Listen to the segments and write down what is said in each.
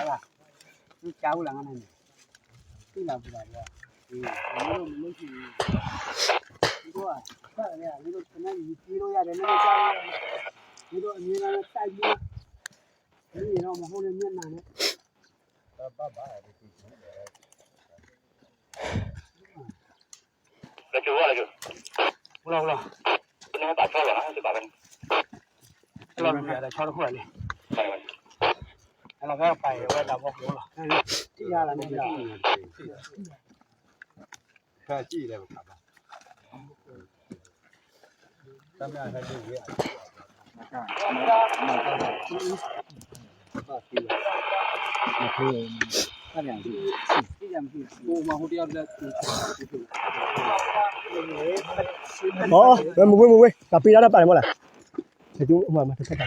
လားသူကြောက်လာငါနဲ့သိလာပြီလားဒီလိုမျိုးရှိဒီတော့ဆက်ရတယ်ဒီလိုခဏကြီးပြေးလို့ရတယ်လည်းကြားရတယ်ဒီလိုအမြင်နဲ့တိုက်ပြီးဒီတော့မဟုတ်လည်းမျက်နှာနဲ့来酒啊来酒，不啦不啦，不能打车了啊，就打呗。这边来的敲得快嘞，快点哎，老哥摆我打不活了，这下来那个，快记得看吧。咱们俩才对接。那两句，这两句，我往后调的。哦，မဝေးဒါပေးရတာပါတယ်မဟုတ်လားဒီကျိုးဟိုမှာတစ်ခါတာ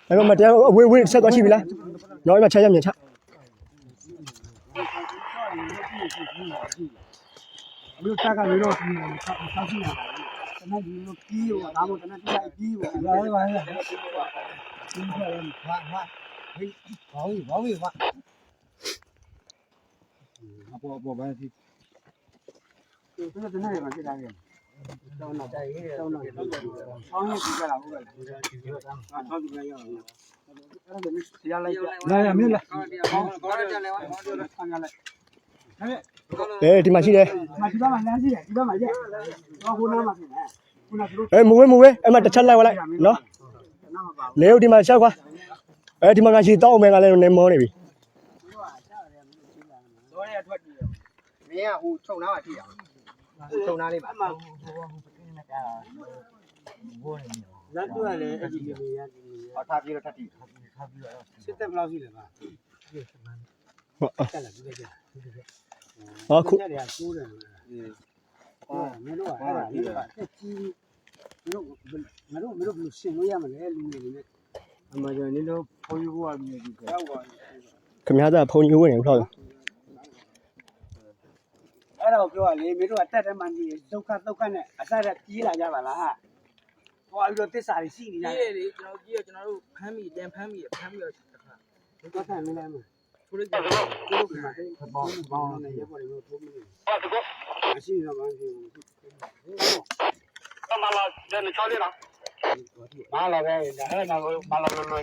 အဲ့မတရားဝေးဆက်သွားရှိပြီလားတော့အဲ့မှာချက်ရမြင်ချ没有大概没有上去了，咱那里有鸡肉，然后咱那地下鸡肉，完了，今天往尾巴，我们去。这个在那里边去哪里？到那，商业地界了，不个，啊，商业地界要。来，没了，ဒီမှာရှိတယ်ဒီဘက်မှာလမ်းရှိတယ်ဒီဘက်မှာရက်တော့ဟိုနားမှာဖြစ်တယ်ခုနကတို့ မဝေးအဲ့မှာတစ်ချက်လိုက်လိုက်နော်လေဦးဒီမှာရှောက်ကွာဒီမှာငါရှိတောက်မယ်ကလည်းနေမောနေပြီ တော့ရထွက်ပြီးမင်းကဟိုခြုံနားမှာရှိတာခြုံနားလေးပါလမ်းတူရလေအဲ့ဒီနေရဒီနေရ 好，他比了他弟。စစ်တက်ဘယ်လောက်ရှိလဲပါတက်လာဒီက ဟောခု ညနေကိုးတယ်မင်းတို့ကအဲ့ဒါလေးကတက်ကြီးမင်းတို့ဘယ်လိုရှင်းလို့ရမလဲလူတွေနဲ့အမှန်တကယ်နင်တို့ဘုန်းကြီးကမြည်ဒီကရောက်ပါ ခမရသားဖုန်ကြီးဝင်နေဟုတ် အဲ့တော့ပြောရလေမင်းတို့ကတက်တယ်မှနေဒုက္ခနဲ့အစရက်ပြေးလာကြပါလားဟောပြီးတော့တစ္ဆာတွေရှိနေကြတယ်လေကျွန်တော်ကြီးကကျွန်တော်တို့ဖမ်းပြီးတော့တော့ဆန်မင်းလည်းမထိုးလိုက်ကြတယ်တို့ကမှဘောင်းနဲ့ရပေါ်လို့ထိုးမိတယ်မရှိတော့ဘာဖြစ်ဘူး干嘛了？这你敲定了？马老呗，然后那个马老